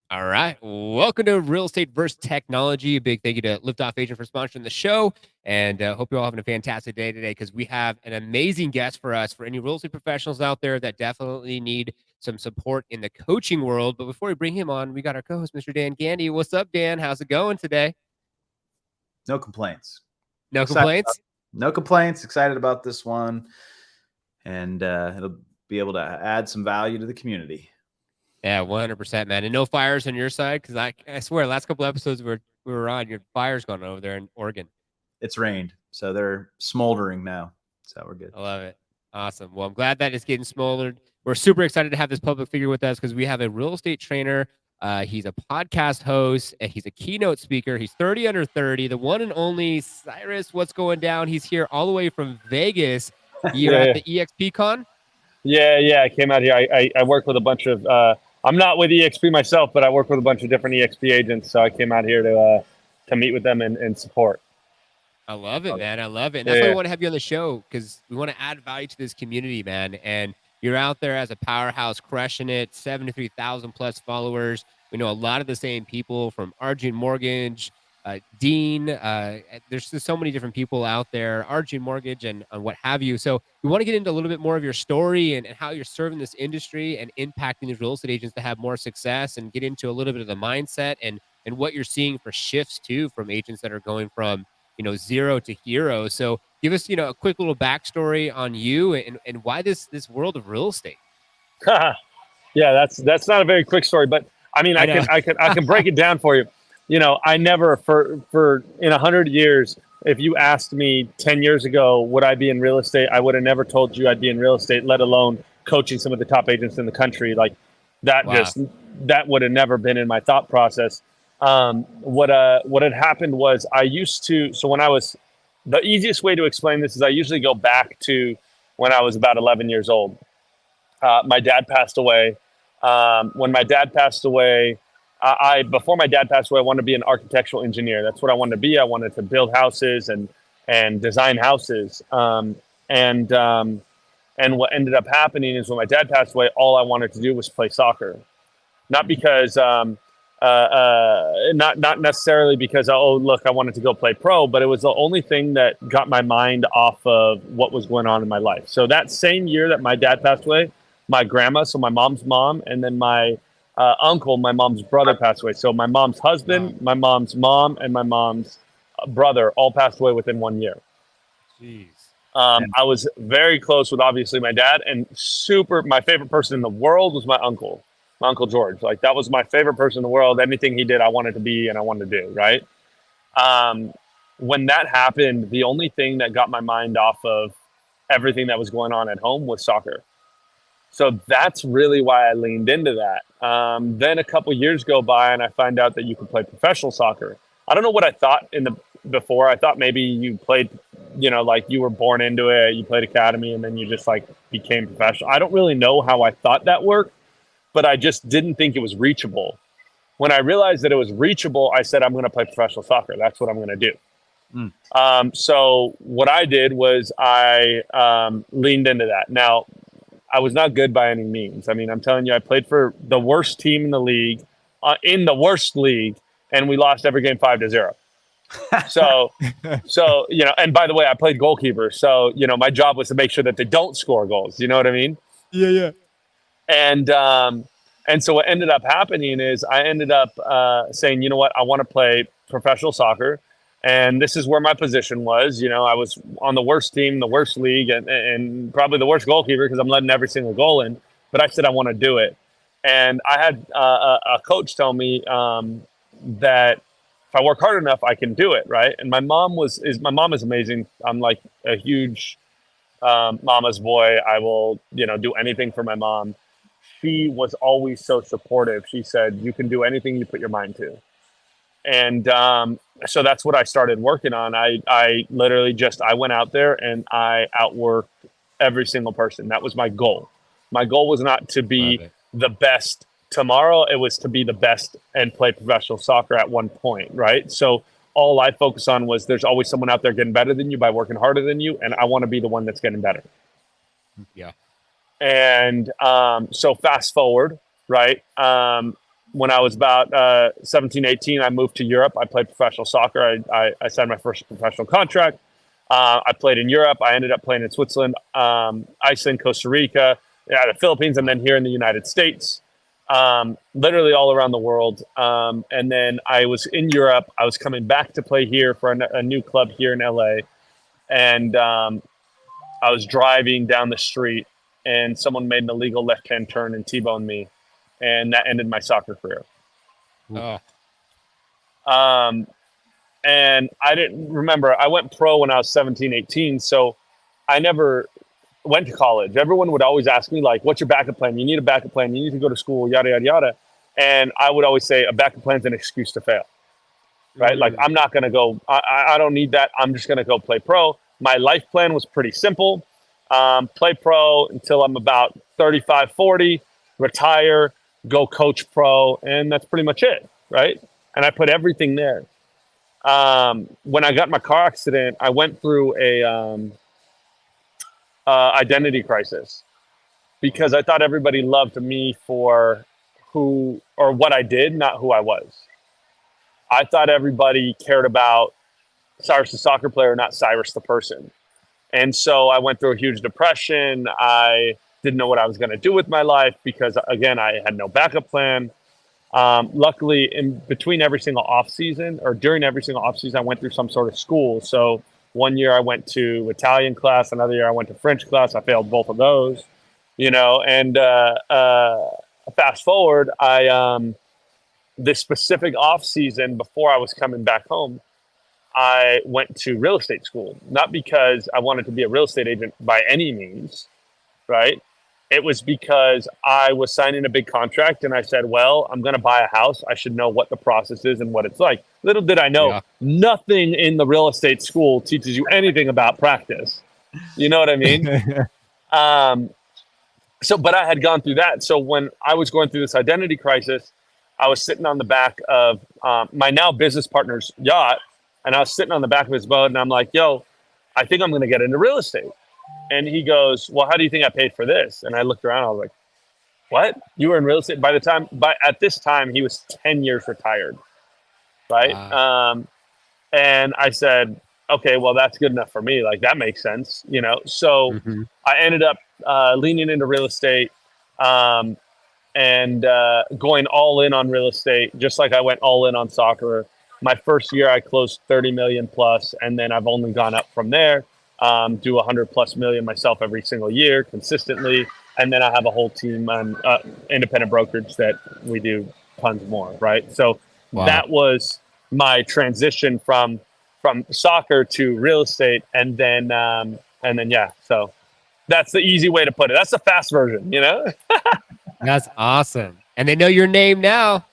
All right. Welcome to Real Estate versus Technology. A big thank you to Liftoff Agent for sponsoring the show. And hope you're all having a fantastic day today because we have an amazing guest for us for any real estate professionals out there that definitely need some support in the coaching world. But before we bring him on, we got our co host, Mr. Dan Gandy. What's up, Dan? How's it going today? No complaints. No Excited. complaints? No complaints. Excited about this one, and it'll be able to add some value to the community. Yeah, 100%, man. And no fires on your side because I swear, last couple episodes we were on, your fire's gone over there in Oregon. It's rained, so they're smoldering now. So we're good. I love it. Awesome. Well, I'm glad that it's getting smoldered. We're super excited to have this public figure with us because we have a real estate trainer. He's a podcast host and he's a keynote speaker. He's 30 under 30, the one and only Cyrus. What's going down? He's here all the way from Vegas. You're at the EXP Con? Yeah. I came out here. I work with a bunch of. I'm not with EXP myself, but I work with a bunch of different EXP agents. So I came out here to meet with them and support. I love it, man. I love it. And that's why we want to have you on the show because we want to add value to this community, man. And you're out there as a powerhouse, crushing it, 73,000 plus followers. We know a lot of the same people from Arjun Mortgage, Dean. There's just so many different people out there, Arjun Mortgage and what have you. So we want to get into a little bit more of your story and how you're serving this industry and impacting these real estate agents to have more success and get into a little bit of the mindset and what you're seeing for shifts too from agents that are going from zero to hero. So give us, a quick little backstory on you and why this world of real estate. Yeah, that's not a very quick story, but I mean, I can break it down for you. I never for in 100 years, if you asked me 10 years ago, would I be in real estate? I would have never told you I'd be in real estate, let alone coaching some of the top agents in the country. Like that, Wow. that would have never been in my thought process. What had happened was the easiest way to explain this is I usually go back to when I was about 11 years old. My dad passed away. When my dad passed away, before my dad passed away, I wanted to be an architectural engineer. That's what I wanted to be. I wanted to build houses and design houses. And what ended up happening is when my dad passed away, all I wanted to do was play soccer. Not because not necessarily because I wanted to go play pro, but it was the only thing that got my mind off of what was going on in my life. So that same year that my dad passed away, my grandma, so my mom's mom, and then my uncle, my mom's brother, passed away. So my mom's husband, my mom's mom, and my mom's brother all passed away within 1 year. Jeez. I was very close with obviously my dad, and my favorite person in the world was my uncle George. Like that was my favorite person in the world. Anything he did, I wanted to be and I wanted to do, right? When that happened, the only thing that got my mind off of everything that was going on at home was soccer. So that's really why I leaned into that. Then a couple years go by and I find out that you can play professional soccer. I don't know what I thought before. I thought maybe you played, like you were born into it, you played academy and then you just like became professional. I don't really know how I thought that worked, but I just didn't think it was reachable. When I realized that it was reachable, I said, I'm going to play professional soccer. That's what I'm going to do. So what I did was I leaned into that. Now, I was not good by any means. I mean, I'm telling you, I played for the worst team in the league, in the worst league, and we lost every game 5-0. So, and by the way, I played goalkeeper. So, my job was to make sure that they don't score goals. You know what I mean? Yeah. And so what ended up happening is I ended up saying, you know what, I want to play professional soccer. And this is where my position was. I was on the worst team, the worst league, and probably the worst goalkeeper because I'm letting every single goal in. But I said I want to do it. And I had a coach tell me that if I work hard enough, I can do it, right? And my mom is amazing. I'm like a huge mama's boy. I will, do anything for my mom. She was always so supportive. She said, you can do anything you put your mind to. And so that's what I started working on. I literally I went out there and I outworked every single person. That was my goal. My goal was not to be the best tomorrow. It was to be the best and play professional soccer at one point, right? So all I focused on was there's always someone out there getting better than you by working harder than you. And I want to be the one that's getting better. Yeah. And so fast forward, right? when I was about 17, 18, I moved to Europe. I played professional soccer. I signed my first professional contract. I played in Europe. I ended up playing in Switzerland, Iceland, Costa Rica, the Philippines, and then here in the United States, literally all around the world. And then I was in Europe. I was coming back to play here for a new club here in LA. And I was driving down the street and someone made an illegal left-hand turn and T-boned me. And that ended my soccer career. Oh, And I didn't remember, I went pro when I was 17, 18. So I never went to college. Everyone would always ask me, like, what's your backup plan? You need a backup plan. You need to go to school, yada, yada, yada. And I would always say a backup plan is an excuse to fail, right? Like, I'm not going to go, I don't need that. I'm just going to go play pro. My life plan was pretty simple. Play pro until I'm about 35, 40, retire, go coach pro. And that's pretty much it, right? And I put everything there. When I got in my car accident, I went through a identity crisis because I thought everybody loved me for who or what I did, not who I was. I thought everybody cared about Cyrus the soccer player, not Cyrus the person. And so I went through a huge depression. I didn't know what I was going to do with my life because, again, I had no backup plan. Luckily, in between every single off season or during every single off season, I went through some sort of school. So one year I went to Italian class, another year I went to French class. I failed both of those, and fast forward, this specific off season before I was coming back home, I went to real estate school, not because I wanted to be a real estate agent by any means, right? It was because I was signing a big contract and I said, well, I'm going to buy a house. I should know what the process is and what it's like. Little did I know, nothing in the real estate school teaches you anything about practice. You know what I mean? But I had gone through that. So when I was going through this identity crisis, I was sitting on the back of my now business partner's yacht. And I was sitting on the back of his boat and I'm like, yo, I think I'm going to get into real estate. And he goes, well, how do you think I paid for this? And I looked around, I was like, what? You were in real estate? At this time, he was 10 years retired, right? And I said, okay, well, that's good enough for me. Like, that makes sense, So I ended up leaning into real estate and going all in on real estate, just like I went all in on soccer. My first year, I closed 30 million plus, and then I've only gone up from there. Do 100+ million myself every single year consistently. And then I have a whole team on independent brokerage that we do tons more. Right. So that was my transition from soccer to real estate. And then, yeah, so that's the easy way to put it. That's the fast version, That's awesome. And they know your name now.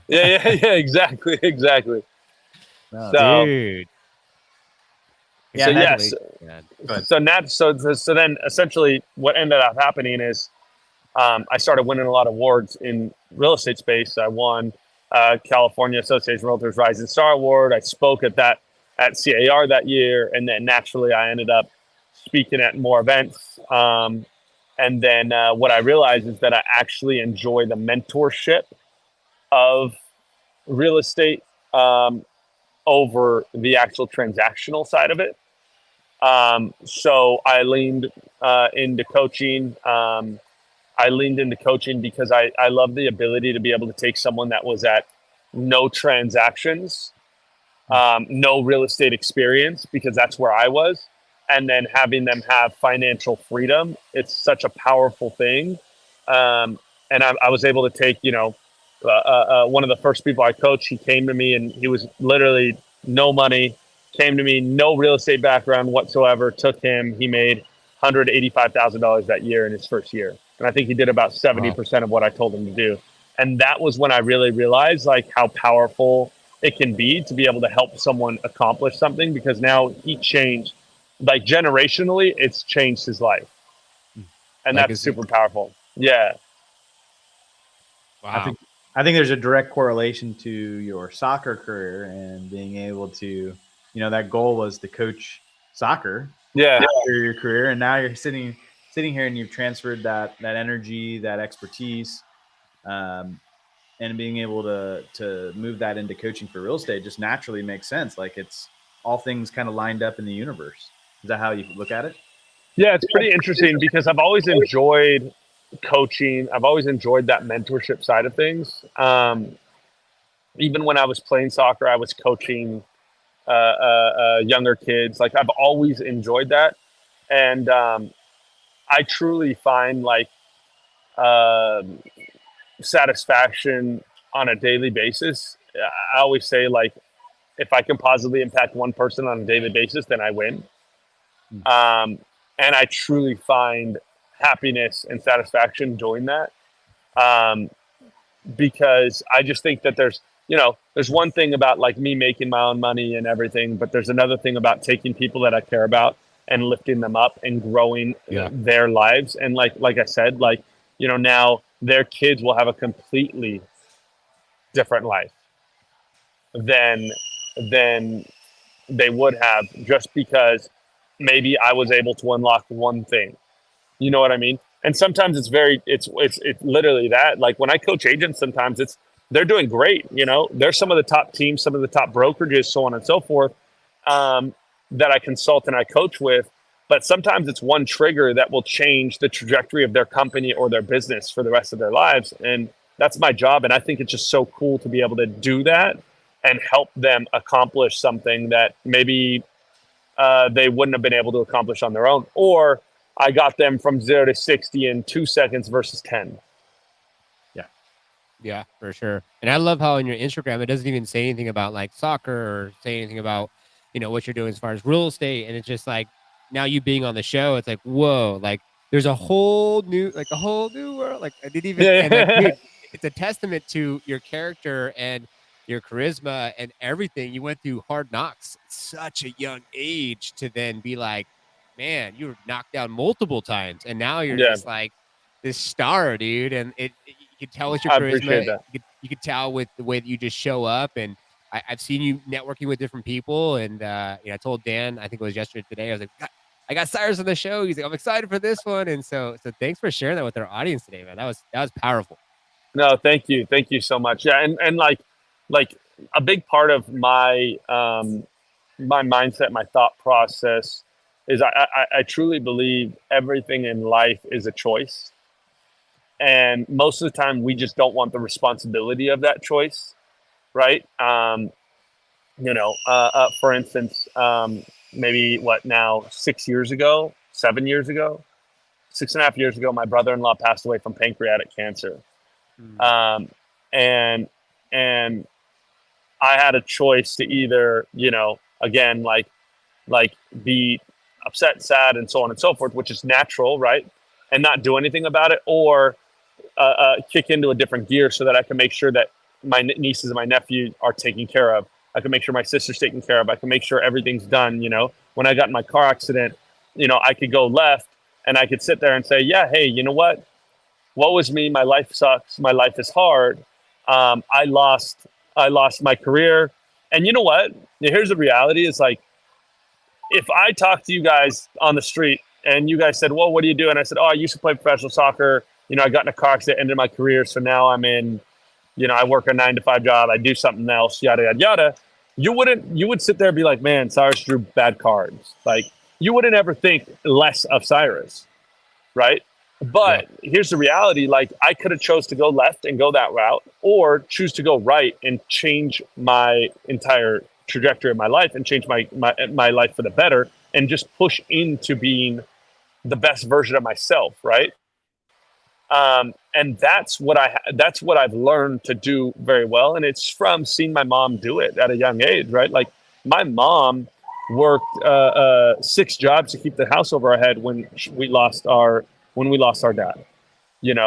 Yeah, exactly. No, So, dude. So yes. So then essentially what ended up happening is I started winning a lot of awards in real estate space. I won California Association of Realtors Rising Star Award. I spoke at CAR that year, and then naturally I ended up speaking at more events. And then what I realized is that I actually enjoy the mentorship of real estate over the actual transactional side of it. So I leaned into coaching. I leaned into coaching because I love the ability to be able to take someone that was at no transactions, no real estate experience, because that's where I was, and then having them have financial freedom. It's such a powerful thing. And I was able to take, one of the first people I coached, he came to me and he was literally no money, came to me, no real estate background whatsoever, took him. He made $185,000 that year in his first year. And I think he did about 70% of what I told him to do. And that was when I really realized like how powerful it can be to be able to help someone accomplish something, because now he changed, like generationally, it's changed his life. And that's super powerful. Yeah. Wow. I think there's a direct correlation to your soccer career and being able to, that goal was to coach soccer after your career. And now you're sitting here and you've transferred that energy, that expertise and being able to move that into coaching for real estate just naturally makes sense. Like it's all things kind of lined up in the universe. Is that how you look at it? Yeah, it's pretty interesting because I've always enjoyed coaching. I've always enjoyed that mentorship side of things. Even when I was playing soccer, I was coaching younger kids. Like I've always enjoyed that, and I truly find like satisfaction on a daily basis. I always say like, if I can positively impact one person on a daily basis, then I win. And I truly find happiness and satisfaction doing that. Because I just think that there's one thing about like me making my own money and everything, but there's another thing about taking people that I care about and lifting them up and growing their lives. And like I said, like, now their kids will have a completely different life than they would have, just because maybe I was able to unlock one thing. You know what I mean? And sometimes it's literally that. Like when I coach agents, sometimes they're doing great. They're some of the top teams, some of the top brokerages, so on and so forth, that I consult and I coach with. But sometimes it's one trigger that will change the trajectory of their company or their business for the rest of their lives. And that's my job. And I think it's just so cool to be able to do that and help them accomplish something that maybe they wouldn't have been able to accomplish on their own. Or I got them from 0 to 60 in 2 seconds versus 10. Yeah, for sure. And I love how on your Instagram, it doesn't even say anything about like soccer or say anything about, what you're doing as far as real estate. And it's just like, now you being on the show, it's like, whoa, like there's a whole new world. Like I didn't even, and like, dude, it's a testament to your character and your charisma and everything. You went through hard knocks at such a young age to then be like, man, you were knocked down multiple times. And now you're just like this star, dude. And you could tell with your charisma. I appreciate that. You could tell with the way that you just show up. And I've seen you networking with different people. And I told Dan, I think it was yesterday, today, I was like, I got Cyrus on the show. He's like, I'm excited for this one. And so thanks for sharing that with our audience today, man. That was powerful. No, thank you so much. Yeah, and like a big part of my my mindset, my thought process is I truly believe everything in life is a choice. And most of the time we just don't want the responsibility of that choice, right? For instance, maybe 6 years ago, 7 years ago, 6.5 years ago, my brother-in-law passed away from pancreatic cancer. And I had a choice to either, again, like be upset, sad, and so on and so forth, which is natural, right? And not do anything about it, or kick into a different gear so that I can make sure that my nieces and my nephew are taken care of. I can make sure my sister's taken care of. I can make sure everything's done. When I got in my car accident, I could go left and I could sit there and say, yeah, hey, you know what? Woe is me. My life sucks. My life is hard. I lost my career. And you know what? Here's the reality. It's like, if I talked to you guys on the street and you guys said, well, what do you do? And I said, oh, I used to play professional soccer. I got in a car accident, ended my career. So now I'm in, I work a 9-to-5 job. I do something else, yada, yada, yada. You would sit there and be like, man, Cyrus drew bad cards. Like, you wouldn't ever think less of Cyrus, right? But here's the reality. Like, I could have chose to go left and go that route, or choose to go right and change my entire trajectory of my life and change my life for the better, and just push into being the best version of myself, right? And that's what I've learned to do very well. And it's from seeing my mom do it at a young age, right? Like, my mom worked 6 jobs to keep the house over our head when we lost our dad, and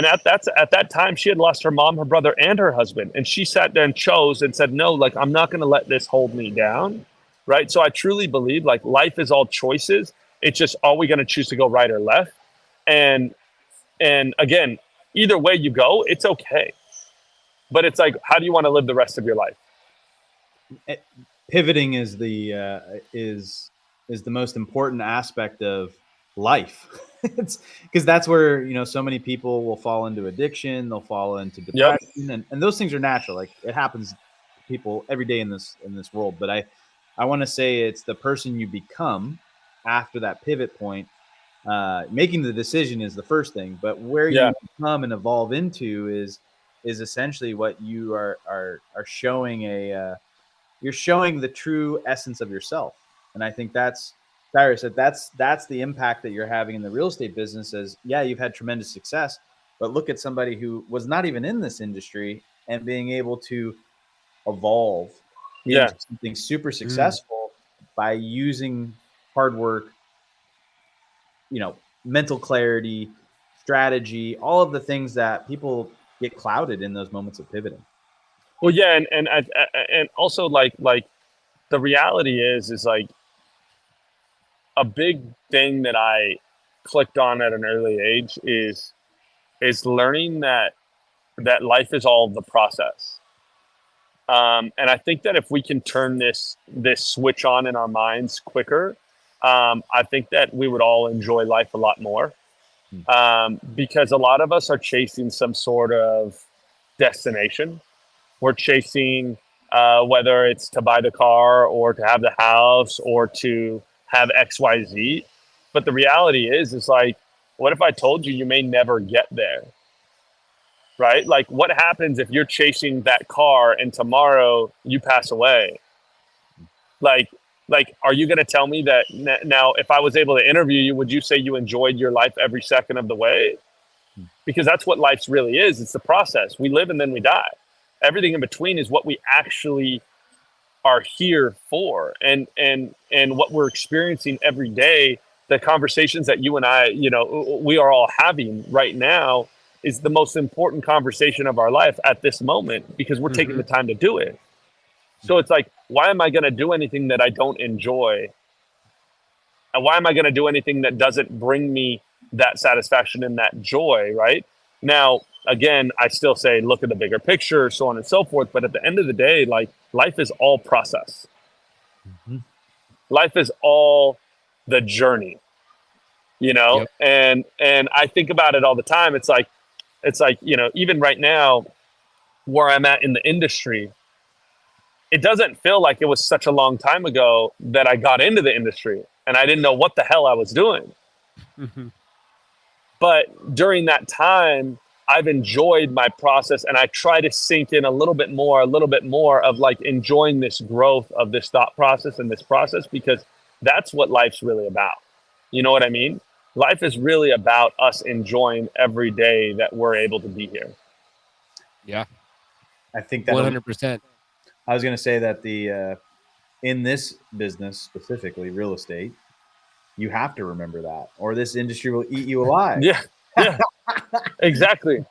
at that time she had lost her mom, her brother, and her husband. And she sat there and chose and said, no, like, I'm not going to let this hold me down. Right. So I truly believe, like, life is all choices. It's just, are we going to choose to go right or left? And again, either way you go, it's okay. But it's like, how do you want to live the rest of your life? Pivoting is the most important aspect of life. It's because that's where, you know, so many people will fall into addiction, they'll fall into depression, and those things are natural. Like it happens to people every day in this world. But I want to say it's the person you become after that pivot point. Making the decision is the first thing, but where you become and evolve into is essentially what you are showing you're showing the true essence of yourself. And I think that's, Cyrus, that's the impact that you're having in the real estate business. Is, yeah, you've had tremendous success, but look at somebody who was not even in this industry and being able to evolve into something super successful by using hard work, you know, mental clarity, strategy, all of the things that people get clouded in those moments of pivoting. Well, yeah, and also like the reality is like a big thing that I clicked on at an early age is learning that life is all the process. And I think that if we can turn this switch on in our minds quicker, I think that we would all enjoy life a lot more. Because a lot of us are chasing some sort of destination. We're chasing whether it's to buy the car or to have the house or to have XYZ. But the reality is like, what if I told you you may never get there? Right? Like, what happens if you're chasing that car and tomorrow you pass away? Like, are you going to tell me that now, if I was able to interview you, would you say you enjoyed your life every second of the way? Because that's what life's really is. It's the process. We live and then we die. Everything in between is what we actually are here for. And what we're experiencing every day, the conversations that you and I, you know, we are all having right now is the most important conversation of our life at this moment, because we're taking the time to do it. So it's like, why am I going to do anything that I don't enjoy? And why am I going to do anything that doesn't bring me that satisfaction and that joy, right? Now, again, I still say, look at the bigger picture, so on and so forth. But at the end of the day, like, life is all process. Life is all the journey, you know? Yep. And I think about it all the time. It's like, you know, even right now where I'm at in the industry, it doesn't feel like it was such a long time ago that I got into the industry and I didn't know what the hell I was doing. But during that time, I've enjoyed my process, and I try to sink in a little bit more of like enjoying this growth of this thought process and this process, because that's what life's really about. You know what I mean? Life is really about us enjoying every day that we're able to be here. Yeah. I think that 100%. I was going to say that in this business, specifically real estate, you have to remember that, or this industry will eat you alive. Yeah, exactly.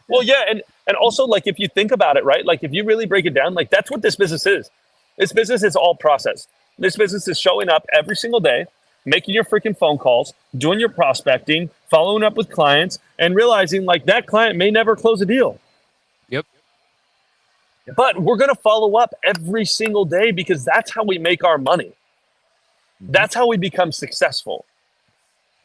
Well, yeah, and also, like, if you think about it, right, like, if you really break it down, like, that's what this business is. This business is all process. This business is showing up every single day, making your freaking phone calls, doing your prospecting, following up with clients, and realizing, like, that client may never close a deal. Yep. But we're going to follow up every single day, because that's how we make our money. That's how we become successful,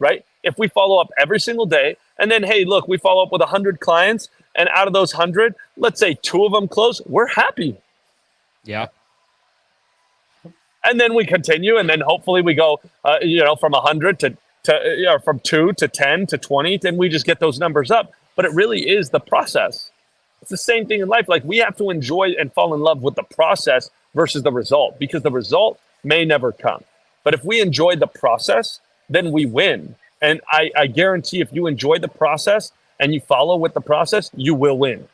right? If we follow up every single day, and then, hey, look, we follow up with 100 clients, and out of those 100, let's say 2 of them close, we're happy. Yeah. And then we continue, and then hopefully we go, you know, from 100 to you know, from 2 to 10 to 20, then we just get those numbers up. But it really is the process. It's the same thing in life. Like, we have to enjoy and fall in love with the process versus the result, because the result may never come. But if we enjoy the process, then we win. And I guarantee, if you enjoy the process and you follow with the process, you will win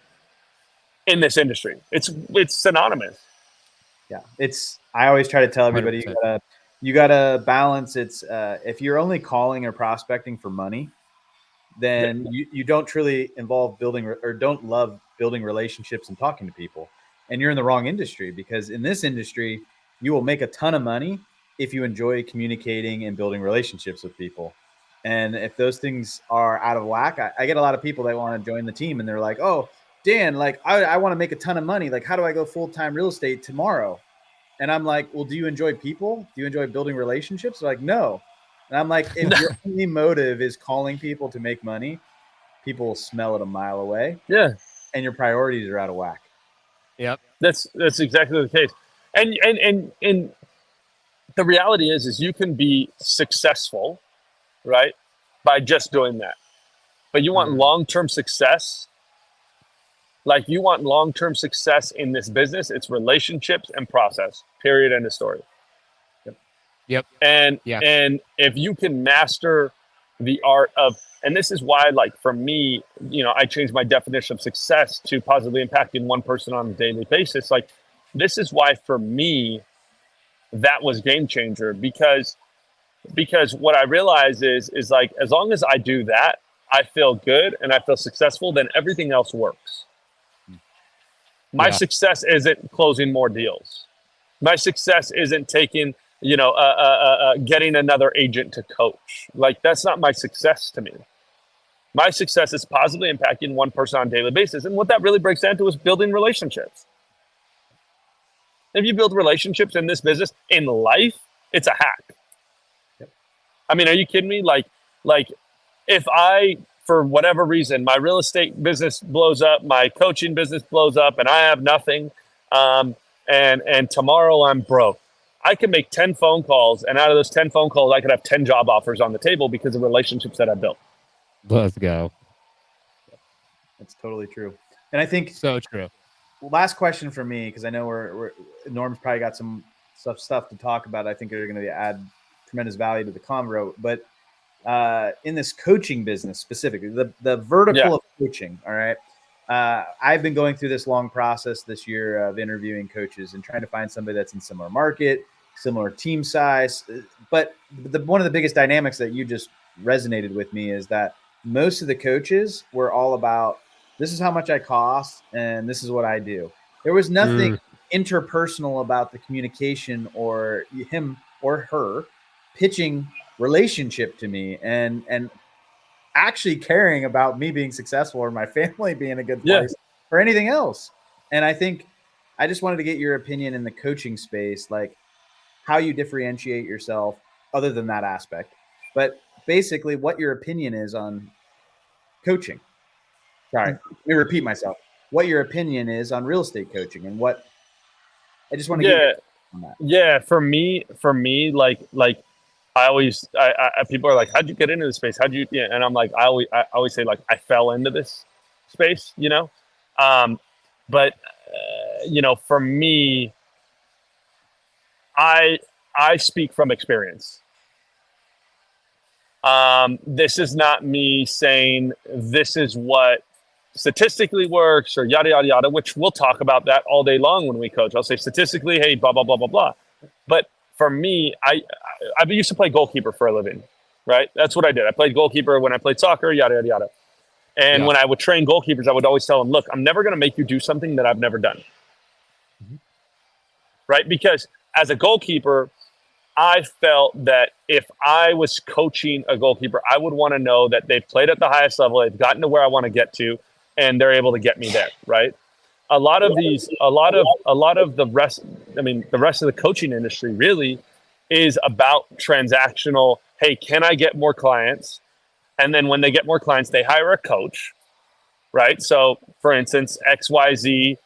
in this industry. It's synonymous. Yeah, I always try to tell everybody, 100%. you gotta balance. It's if you're only calling or prospecting for money, then you don't truly involve building or don't love building relationships and talking to people, and you're in the wrong industry. Because in this industry, you will make a ton of money if you enjoy communicating and building relationships with people. And if those things are out of whack, I get a lot of people that want to join the team, and they're like, oh, Dan, like, I want to make a ton of money. Like, how do I go full-time real estate tomorrow? And I'm like, well, do you enjoy people? Do you enjoy building relationships? They're like, no. And I'm like, if your only motive is calling people to make money, people will smell it a mile away. Yeah. And your priorities are out of whack. Yep. That's exactly the case. And the reality is you can be successful, right, by just doing that. But you want long-term success. Like, you want long-term success in this business, it's relationships and process. Period. End of story. Yep. And if you can master the art of, and this is why, like, for me, I changed my definition of success to positively impacting one person on a daily basis. Like, this is why for me that was game changer, because what I realize is like, as long as I do that, I feel good and I feel successful, then everything else works. My success isn't closing more deals. My success isn't taking, getting another agent to coach. Like, that's not my success to me. My success is positively impacting one person on a daily basis. And what that really breaks down to is building relationships. If you build relationships in this business, in life, it's a hack. I mean, are you kidding me? Like if I, for whatever reason, my real estate business blows up, my coaching business blows up, and I have nothing, and tomorrow I'm broke, I can make 10 phone calls, and out of those 10 phone calls, I could have 10 job offers on the table because of relationships that I built. Let's go. That's totally true. And I think so true. Last question for me, because I know Norm's probably got some stuff to talk about. I think are going to add tremendous value to the convo. But in this coaching business specifically, the vertical of coaching, all right. I've been going through this long process this year of interviewing coaches and trying to find somebody that's in similar market, similar team size. But one of the biggest dynamics that you just resonated with me is that most of the coaches were all about, this is how much I cost and this is what I do. There was nothing interpersonal about the communication or him or her pitching relationship to me and actually caring about me being successful or my family being in a good place or anything else. And I think I just wanted to get your opinion in the coaching space, like how you differentiate yourself other than that aspect, but basically what your opinion is on coaching. Sorry, let me repeat myself. What your opinion is on real estate coaching and what I just want to get on that. Yeah, for me, like I always, people are like, how'd you get into this space? How'd you, and I'm like, I always say, like, I fell into this space, but for me, I speak from experience. This is not me saying this is what statistically works or yada, yada, yada, which we'll talk about that all day long when we coach. I'll say statistically, hey, blah, blah, blah, blah, blah. But for me, I used to play goalkeeper for a living, right? That's what I did. I played goalkeeper when I played soccer, yada, yada, yada. And when I would train goalkeepers, I would always tell them, look, I'm never going to make you do something that I've never done. Right? Because as a goalkeeper, I felt that if I was coaching a goalkeeper, I would want to know that they've played at the highest level, they've gotten to where I want to get to, and they're able to get me there, right? A lot of the rest of the coaching industry really is about transactional. Hey, can I get more clients? And then when they get more clients, they hire a coach, right? So, for instance, XYZ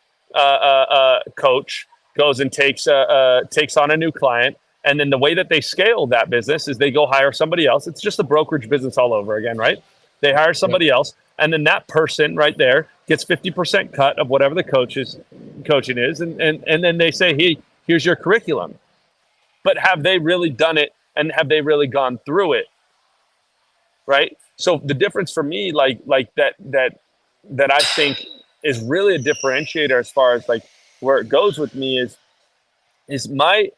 coach goes and takes on a new client. And then the way that they scale that business is they go hire somebody else. It's just a brokerage business all over again, right? They hire somebody else, and then that person right there gets 50% cut of whatever the coaching is, and then they say, hey, here's your curriculum. But have they really done it, and have they really gone through it? Right? So the difference for me, like that I think is really a differentiator as far as like where it goes with me is my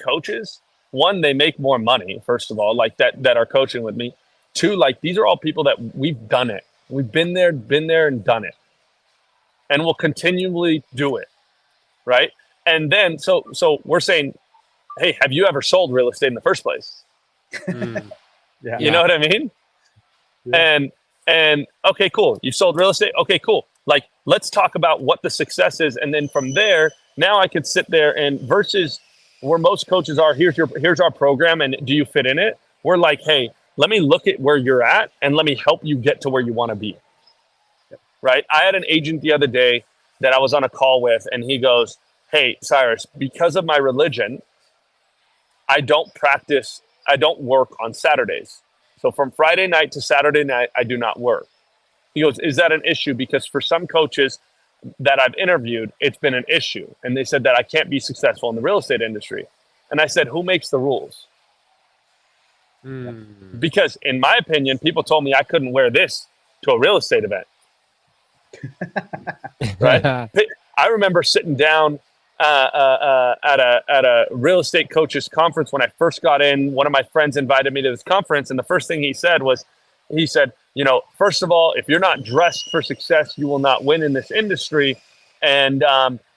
coaches, one, they make more money, first of all, like that are coaching with me. Two, like these are all people that we've done it. We've been there and done it. And we'll continually do it. Right? And then so we're saying, hey, have you ever sold real estate in the first place? You know what I mean? Yeah. And okay, cool. You've sold real estate. Okay, cool. Like, let's talk about what the success is. And then from there, now I could sit there and versus where most coaches are, here's our program and do you fit in it? We're like, hey, let me look at where you're at and let me help you get to where you want to be. Right? I had an agent the other day that I was on a call with, and he goes, hey, Cyrus, because of my religion, I don't work on Saturdays. So from Friday night to Saturday night, I do not work. He goes, is that an issue? Because for some coaches that I've interviewed, it's been an issue. And they said that I can't be successful in the real estate industry. And I said, who makes the rules? Because in my opinion, people told me I couldn't wear this to a real estate event. Right? I remember sitting down at a real estate coaches conference when I first got in. One of my friends invited me to this conference, and the first thing he said, you know, first of all, if you're not dressed for success, you will not win in this industry. And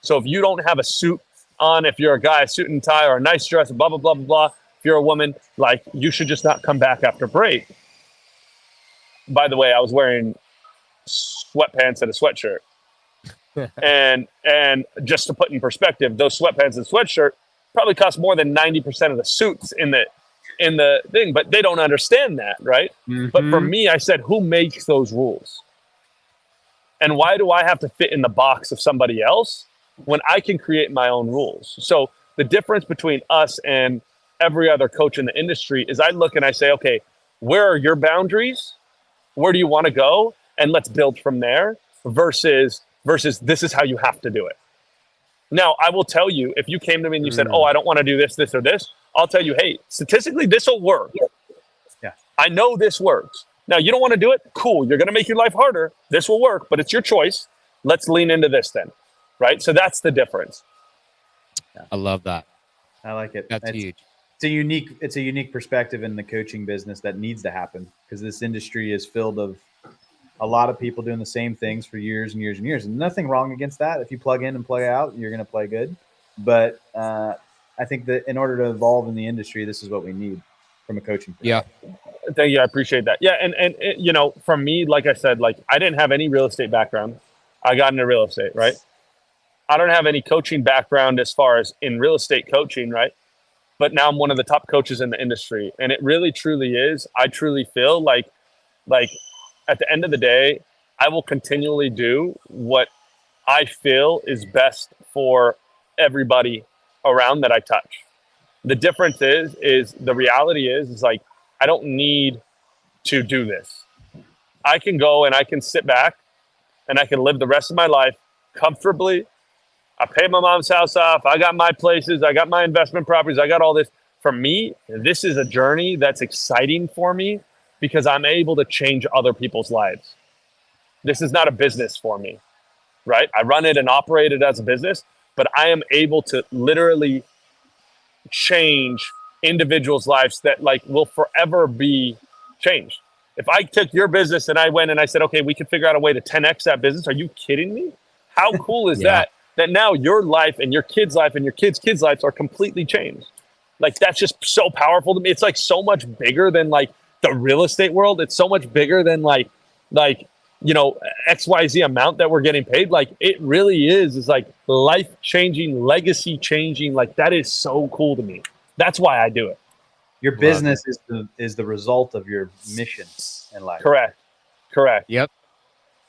so if you don't have a suit on, if you're a guy, a suit and tie, or a nice dress, blah blah blah blah blah. If you're a woman, like, you should just not come back after break. By the way, I was wearing sweatpants and a sweatshirt. and just to put in perspective, those sweatpants and sweatshirt probably cost more than 90% of the suits in the thing, but they don't understand that, right? But for me, I said, who makes those rules? And why do I have to fit in the box of somebody else when I can create my own rules? So the difference between us and every other coach in the industry is I look and I say, okay, where are your boundaries? Where do you want to go? And let's build from there versus this is how you have to do it. Now, I will tell you, if you came to me and you said, oh, I don't want to do this, this, or this, I'll tell you, hey, statistically, this will work. Yeah. I know this works. Now, you don't want to do it? Cool. You're going to make your life harder. This will work, but it's your choice. Let's lean into this then, right? So that's the difference. Yeah. I love that. I like it. That's huge. It's a unique perspective in the coaching business that needs to happen, because this industry is filled of a lot of people doing the same things for years and years and years. And nothing wrong against that. If you plug in and plug out, you're going to play good. But I think that in order to evolve in the industry, this is what we need from a coaching perspective. Yeah. Thank you. I appreciate that. Yeah. And you know, from me, like I said, like, I didn't have any real estate background. I got into real estate, right? I don't have any coaching background as far as in real estate coaching, right? But now I'm one of the top coaches in the industry. And it really, truly is. I truly feel like at the end of the day, I will continually do what I feel is best for everybody around that I touch. The difference is the reality is like, I don't need to do this. I can go and I can sit back and I can live the rest of my life comfortably. I paid my mom's house off. I got my places. I got my investment properties. I got all this. For me, this is a journey that's exciting for me because I'm able to change other people's lives. This is not a business for me, right? I run it and operate it as a business, but I am able to literally change individuals' lives that like will forever be changed. If I took your business and I went and I said, okay, we can figure out a way to 10x that business. Are you kidding me? How cool is that now your life and your kids' life and your kids' kids' lives are completely changed? Like, that's just so powerful to me. It's like so much bigger than like the real estate world. It's so much bigger than like, you know, XYZ amount that we're getting paid. Like, it really is like life changing, legacy changing. Like, that is so cool to me. That's why I do it. Your business is the result of your mission in life. Correct. Yep.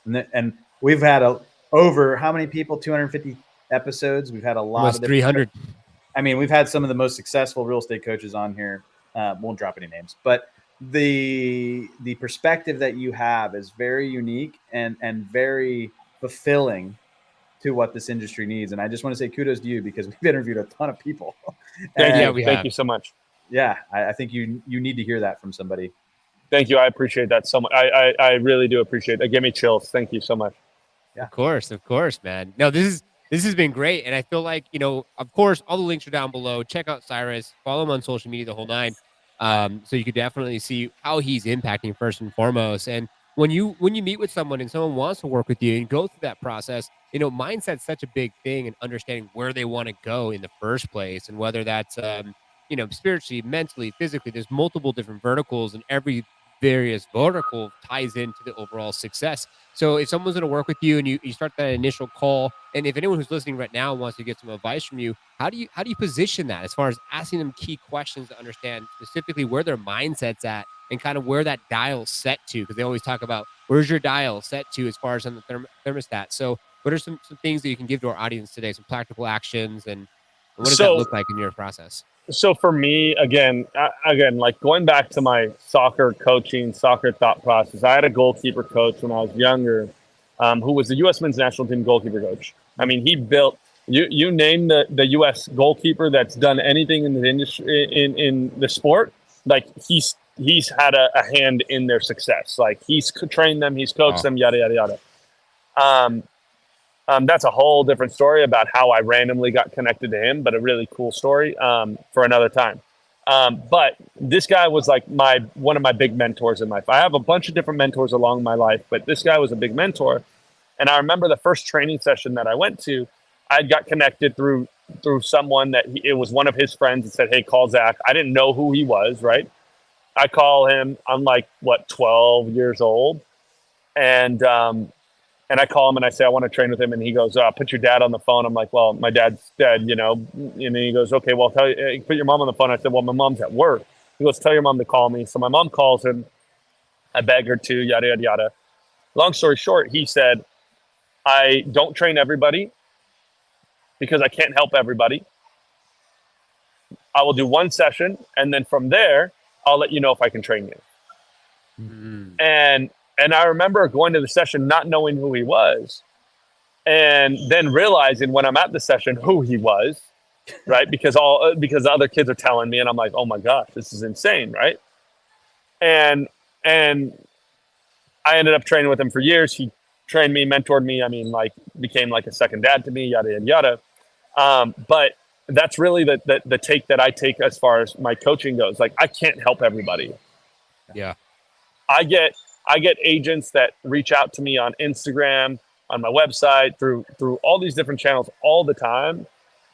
And we've had over how many people? 250 episodes. We've had a lot almost of 300. I mean, we've had some of the most successful real estate coaches on here. Won't drop any names, but the perspective that you have is very unique and very fulfilling to what this industry needs. And I just want to say kudos to you, because we've interviewed a ton of people. Thank you so much. Yeah, I think you need to hear that from somebody. Thank you. I appreciate that so much. I really do appreciate it. It gave me chills. Thank you so much. Yeah. Of course, man. No, this has been great. And I feel like, you know, of course, all the links are down below. Check out Cyrus, follow him on social media, the whole nine. So you could definitely see how he's impacting first and foremost. And when you meet with someone and someone wants to work with you and go through that process, you know, mindset's such a big thing, and understanding where they want to go in the first place, and whether that's, you know, spiritually, mentally, physically. There's multiple different verticals, and every various vertical ties into the overall success. So if someone's going to work with you and you start that initial call, And if anyone who's listening right now wants to get some advice from you, how do you position that as far as asking them key questions to understand specifically where their mindset's at and kind of where that dial's set to? Because they always talk about where's your dial set to as far as on the thermostat. So what are some things that you can give to our audience today, some practical actions, and what does that look like in your process? So for me, again, like going back to my soccer coaching, soccer thought process, I had a goalkeeper coach when I was younger, who was the U.S. men's national team goalkeeper coach. I mean, he built. You name the U.S. goalkeeper that's done anything in the industry in the sport, like he's had a hand in their success. Like he's trained them, he's coached them, yada yada yada. That's a whole different story about how I randomly got connected to him, but a really cool story for another time. But this guy was like one of my big mentors in life. I have a bunch of different mentors along my life, but this guy was a big mentor. And I remember the first training session that I went to, I got connected through someone that it was one of his friends and said, "Hey, call Zach." I didn't know who he was, right? I call him. I'm like, 12 years old, and I call him and I say, I want to train with him. And he goes, put your dad on the phone. I'm like, well, my dad's dead, And then he goes, okay, well, put your mom on the phone. I said, well, my mom's at work. He goes, tell your mom to call me. So my mom calls him. I beg her to, yada, yada, yada. Long story short, he said, I don't train everybody because I can't help everybody. I will do one session. And then from there, I'll let you know if I can train you. Mm-hmm. And I remember going to the session not knowing who he was, and then realizing when I'm at the session who he was, right? Because the other kids are telling me, and I'm like, oh my gosh, this is insane, right? And I ended up training with him for years. He trained me, mentored me. I mean, like became like a second dad to me, yada yada yada. But that's really the take that I take as far as my coaching goes. Like I can't help everybody. Yeah, I get agents that reach out to me on Instagram, on my website, through all these different channels all the time,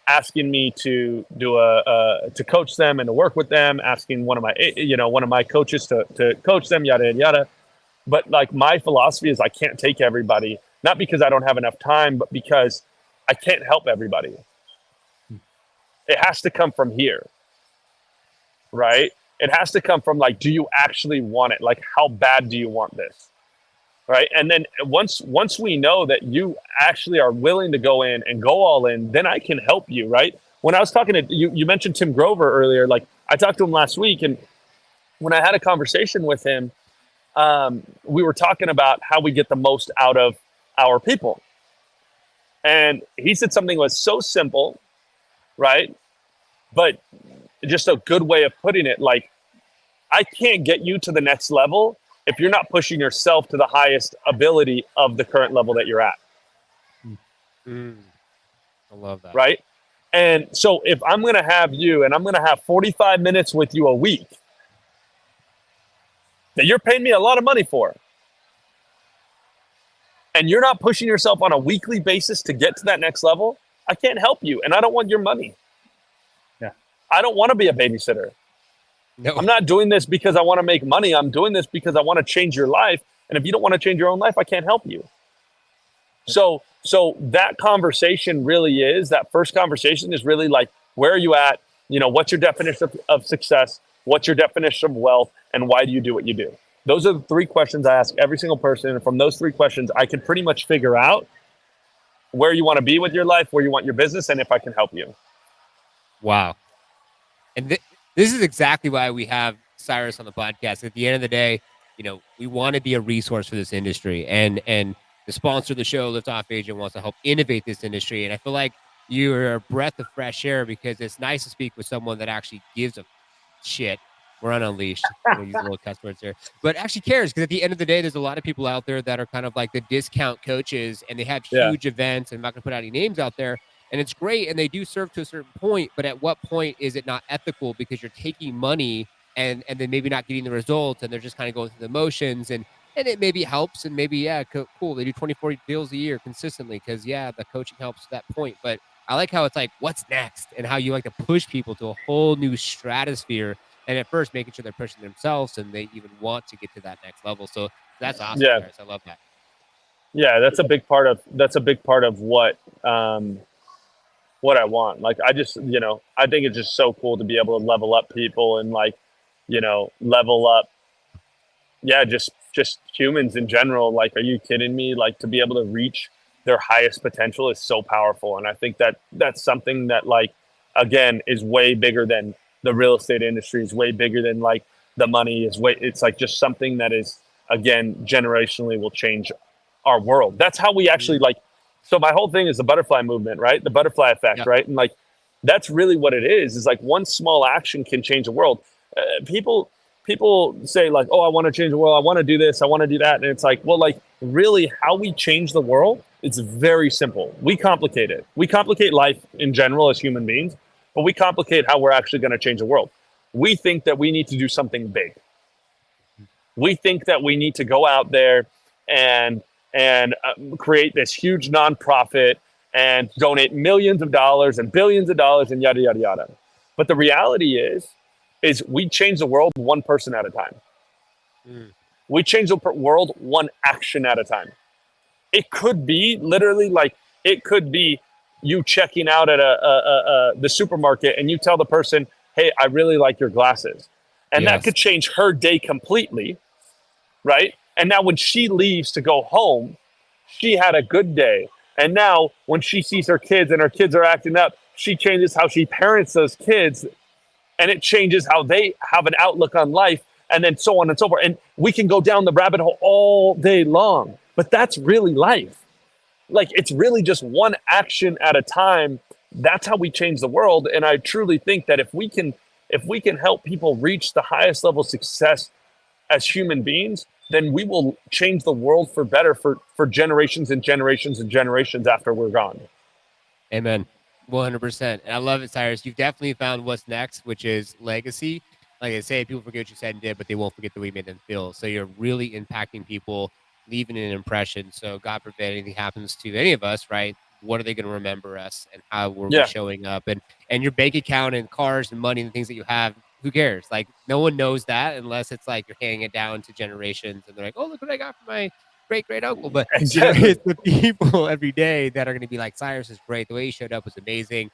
asking me to do to coach them and to work with them, asking one of my coaches to coach them, yada yada yada. But like my philosophy is I can't take everybody, not because I don't have enough time, but because I can't help everybody. It has to come from here, right? It has to come from like, do you actually want it? Like, how bad do you want this? Right. And then once we know that you actually are willing to go in and go all in, then I can help you. Right. When I was talking to you mentioned Tim Grover earlier, like I talked to him last week. And when I had a conversation with him, we were talking about how we get the most out of our people. And he said something was so simple, right? But just a good way of putting it, like, I can't get you to the next level if you're not pushing yourself to the highest ability of the current level that you're at. I love that. Right? And so if I'm going to have you and I'm going to have 45 minutes with you a week that you're paying me a lot of money for, and you're not pushing yourself on a weekly basis to get to that next level, I can't help you. And I don't want your money. I don't want to be a babysitter. No. I'm not doing this because I want to make money. I'm doing this because I want to change your life. And if you don't want to change your own life, I can't help you. So that conversation really is, that first conversation is really like, where are you at? What's your definition of success? What's your definition of wealth? And why do you do what you do? Those are the three questions I ask every single person. And from those three questions, I can pretty much figure out where you want to be with your life, where you want your business, and if I can help you. Wow. And this is exactly why we have Cyrus on the podcast. At the end of the day, we want to be a resource for this industry. And the sponsor of the show, Liftoff Agent, wants to help innovate this industry. And I feel like you're a breath of fresh air because it's nice to speak with someone that actually gives a shit. We're on Unleashed. I'm going to use a little cuss words here. But actually cares, because at the end of the day, there's a lot of people out there that are kind of like the discount coaches, and they have huge events. And I'm not going to put any names out there. And it's great, and they do serve to a certain point, but at what point is it not ethical because you're taking money and then maybe not getting the results, and they're just kind of going through the motions, and it maybe helps, and maybe, cool, they do 24 deals a year consistently because, the coaching helps to that point. But I like how it's like, what's next, and how you like to push people to a whole new stratosphere, and at first making sure they're pushing themselves and they even want to get to that next level. So that's awesome, guys. I love that. Yeah, that's a big part of what I want. Like, I just, I think it's just so cool to be able to level up people and like, level up, yeah, just humans in general. Like, are you kidding me? Like, to be able to reach their highest potential is so powerful. And I think that that's something that, like, again, is way bigger than the real estate industry, is way bigger than like the money, it's like just something that is, again, generationally will change our world. That's how we actually like. So my whole thing is the butterfly movement, right? The butterfly effect, Yep. right? And like, that's really what it is like one small action can change the world. People say like, oh, I want to change the world. I want to do this. I want to do that. And it's like, well, like, really how we change the world, it's very simple. We complicate it. We complicate life in general as human beings, but we complicate how we're actually going to change the world. We think that we need to do something big. We think that we need to go out there and create this huge nonprofit and donate millions of dollars and billions of dollars and yada yada yada. But the reality is we change the world one person at a time. We change the world one action at a time. It could be literally like, it could be you checking out at the supermarket and you tell the person, hey, I really like your glasses. And that could change her day completely, right? And now when she leaves to go home, she had a good day. And now when she sees her kids and her kids are acting up, she changes how she parents those kids, and it changes how they have an outlook on life, and then so on and so forth. And we can go down the rabbit hole all day long, but that's really life. Like, it's really just one action at a time. That's how we change the world. And I truly think that if we can help people reach the highest level of success as human beings, then we will change the world for better for generations and generations and generations after we're gone. Amen. 100%. And I love it, Cyrus. You've definitely found what's next, which is legacy. Like I say, people forget what you said and did, but they won't forget the way you made them feel. So you're really impacting people, leaving an impression. So God forbid anything happens to any of us, right? What are they going to remember us and how we're showing up? And your bank account and cars and money and things that you have, who cares? Like, no one knows that unless it's like you're handing it down to generations and they're like, oh, look what I got from my great uncle. But Exactly. it's the people every day that are going to be like, Cyrus is great. The way he showed up was amazing.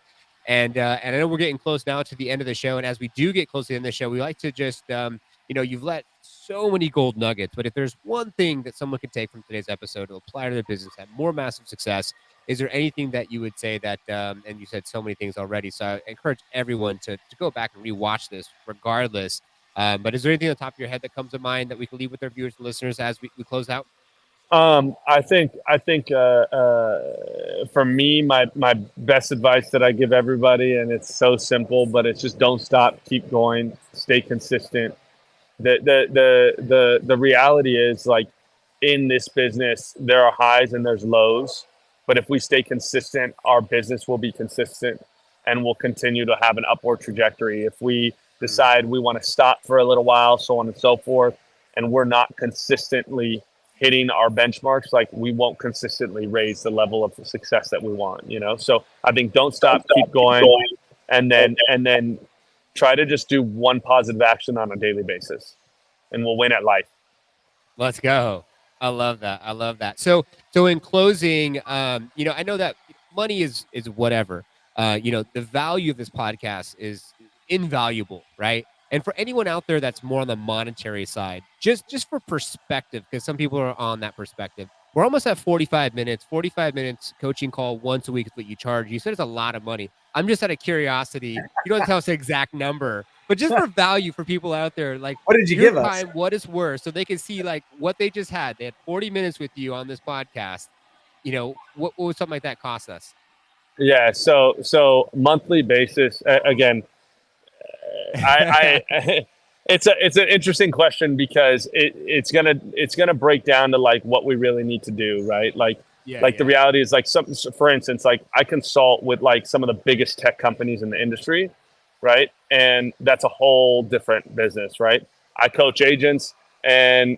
And I know we're getting close now to the end of the show. And as we do get close to the end of the show, we like to just, you've let so many gold nuggets, but if there's one thing that someone can take from today's episode to apply to their business, have more massive success, is there anything that you would say that, and you said so many things already, so I encourage everyone to go back and rewatch this regardless. But is there anything on the top of your head that comes to mind that we can leave with our viewers and listeners as we close out? I think for me, my best advice that I give everybody, and it's so simple, but it's just don't stop, keep going, stay consistent. The reality is, like, in this business, there are highs and there's lows, but if we stay consistent, our business will be consistent and we'll continue to have an upward trajectory. If we decide we want to stop for a little while, so on and so forth, and we're not consistently hitting our benchmarks, like, we won't consistently raise the level of success that we want, So I think don't stop, keep going, and then try to just do one positive action on a daily basis, and we'll win at life. Let's go. I love that. So in closing, I know that money is whatever. The value of this podcast is invaluable, right? And for anyone out there that's more on the monetary side, just for perspective, because some people are on that perspective. We're almost at 45 minutes. 45 minutes coaching call once a week is what you charge. You said it's a lot of money. I'm just out of curiosity. You don't have to tell us the exact number, but just for value for people out there, like, what did you your give us? time, what it's worth, so they can see like what they just had. They had 40 minutes with you on this podcast. What would something like that cost us? Yeah. So monthly basis, again, I it's an interesting question because it's gonna break down to like what we really need to do, right? The reality is, like, for instance, like, I consult with like some of the biggest tech companies in the industry, right? And that's a whole different business, right? I coach agents, and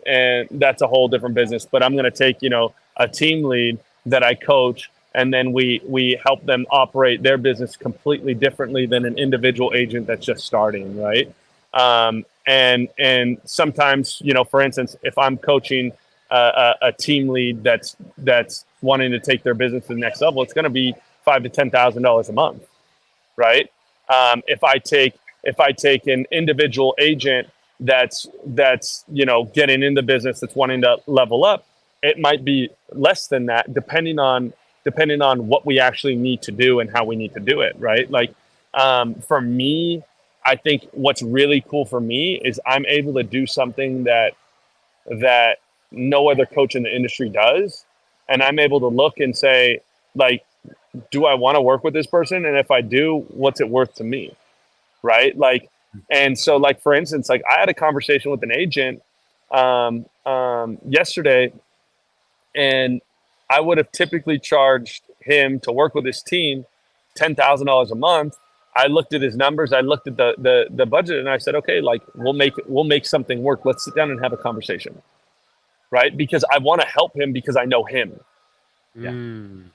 that's a whole different business. But I'm gonna take a team lead that I coach, and then we help them operate their business completely differently than an individual agent that's just starting, right? And sometimes, for instance, if I'm coaching a team lead that's wanting to take their business to the next level, it's going to be $5,000 to $10,000 a month, right? If I take an individual agent that's getting in the business, that's wanting to level up, it might be less than that, depending on what we actually need to do and how we need to do it, right? Like, for me, I think what's really cool for me is I'm able to do something that no other coach in the industry does, and I'm able to look and say, like, do I want to work with this person? And if I do, what's it worth to me, right? Like, and so, like, for instance, like, I had a conversation with an agent yesterday, and I would have typically charged him to work with his team $10,000 a month. I looked at his numbers, I looked at the budget, and I said, okay, like, we'll make something work. Let's sit down and have a conversation, right? Because I want to help him because I know him. Yeah. And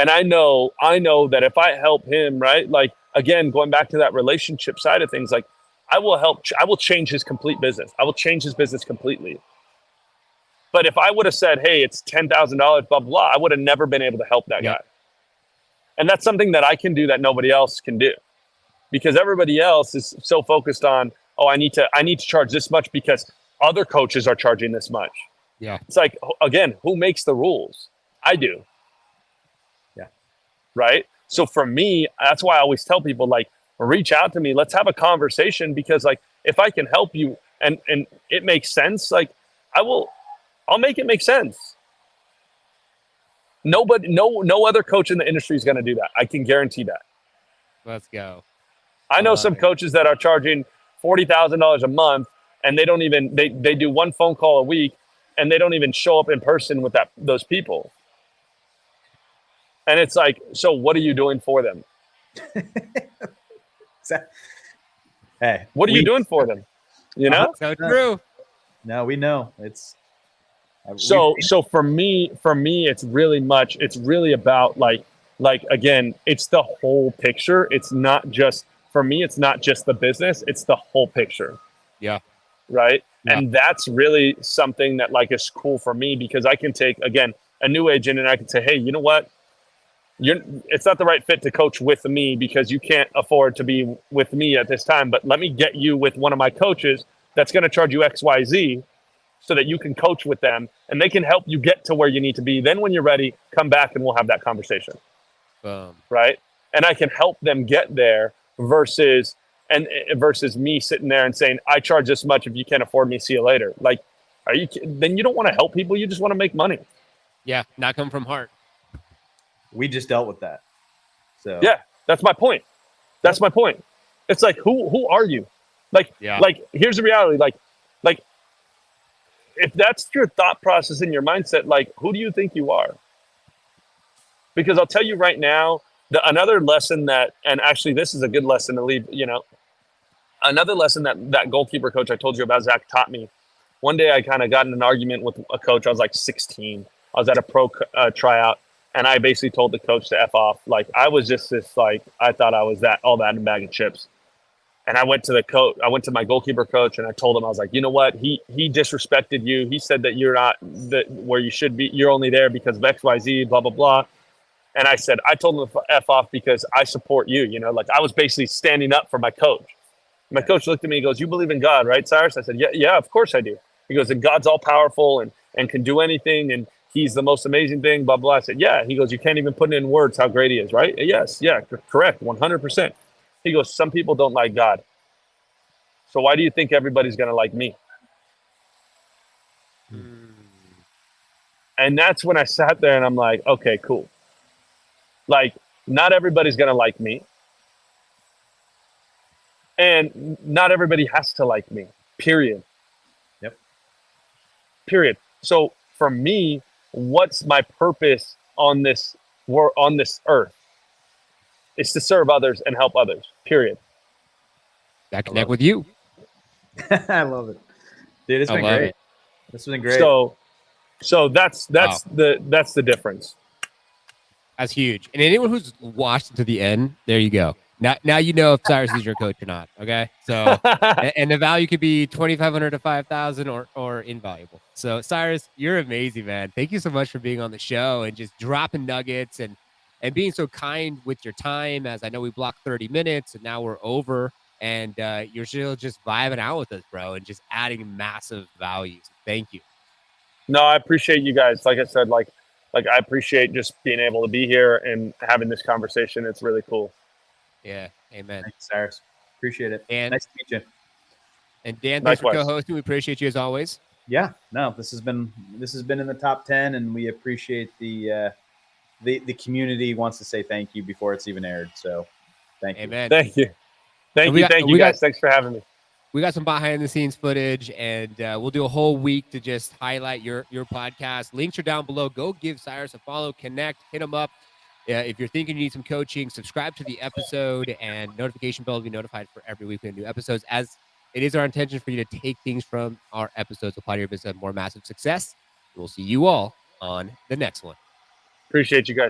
I know that if I help him, right, like, again, going back to that relationship side of things, like, I will change his complete business. I will change his business completely. But if I would have said, hey, it's $10,000, blah, blah, blah, I would have never been able to help that guy. And that's something that I can do that nobody else can do, because everybody else is so focused on, oh, I need to charge this much because other coaches are charging this much. Yeah. It's like, again, who makes the rules? I do. Yeah. Right. So for me, that's why I always tell people, like, reach out to me. Let's have a conversation, because, like, if I can help you and it makes sense, like, I'll make it make sense. No other coach in the industry is going to do that. I can guarantee that. Let's go. I know some coaches that are charging $40,000 a month, and they don't even, they do one phone call a week, and they don't even show up in person with those people. And it's like, so what are you doing for them? Hey, what are you doing for them? You know? So true. No, we know it's. So for me, it's really about like, again, it's the whole picture. It's not just, for me, it's not just the business, it's the whole picture. Yeah. Right. Yeah. And that's really something that, like, is cool for me, because I can take, again, a new agent, and I can say, hey, you know what? It's not the right fit to coach with me because you can't afford to be with me at this time, but let me get you with one of my coaches that's going to charge you XYZ, so that you can coach with them and they can help you get to where you need to be. Then when you're ready, come back and we'll have that conversation. Right. And I can help them get there versus me sitting there and saying, I charge this much. If you can't afford me, see you later. Like, then you don't want to help people. You just want to make money. Yeah. Not come from heart. We just dealt with that. So yeah, that's my point. That's my point. It's like, who are you? Like, like, here's the reality. Like, if that's your thought process and your mindset, like, who do you think you are? Because I'll tell you right now, another lesson that, and actually this is a good lesson to leave, another lesson that goalkeeper coach I told you about, Zach, taught me. One day I kind of got in an argument with a coach. I was like 16. I was at a pro tryout, and I basically told the coach to F off. Like, I was just this, like, I thought I was all that in a bag of chips. And I went to the coach. I went to my goalkeeper coach, and I told him, I was like, you know what? He disrespected you. He said that you're not where you should be. You're only there because of X, Y, Z, blah, blah, blah. And I said, I told him to F off because I support you. Like, I was basically standing up for my coach. My coach looked at me and goes, you believe in God, right, Cyrus? I said, yeah, of course I do. He goes, and God's all powerful and can do anything, and he's the most amazing thing, blah, blah. I said, yeah. He goes, you can't even put it in words how great he is, right? Yes, yeah, correct, 100%. He goes, some people don't like God. So why do you think everybody's going to like me? And that's when I sat there and I'm like, okay, cool. Like, not everybody's going to like me. And not everybody has to like me, period. Yep. Period. So for me, what's my purpose on this earth? It's to serve others and help others, period. That connect with you. I love it. Dude, it's been great. This has been great. So that's the difference. That's huge. And anyone who's watched to the end, there you go. Now you know if Cyrus is your coach or not. Okay, so and the value could be 2,500 to 5,000 or invaluable. So Cyrus, you're amazing, man. Thank you so much for being on the show and just dropping nuggets and being so kind with your time. As I know we blocked 30 minutes and now we're over, and you're still just vibing out with us, bro, and just adding massive value. So thank you. No, I appreciate you guys. Like I said, like I appreciate just being able to be here and having this conversation. It's really cool. Yeah, amen. Thanks, Cyrus. Appreciate it. And nice to meet you. And Dan, thanks Likewise. for co-hosting. We appreciate you as always. Yeah, no, this has been in the top 10, and we appreciate the community wants to say thank you before it's even aired. So, thank you. Thank you, thank you guys. Thanks for having me. We got some behind the scenes footage, and we'll do a whole week to just highlight your podcast. Links are down below. Go give Cyrus a follow, connect, hit him up. If you're thinking you need some coaching, subscribe to the episode and notification bell to be notified for every week we have new episodes. As it is our intention for you to take things from our episodes, apply to your business, have more massive success. We'll see you all on the next one. Appreciate you guys.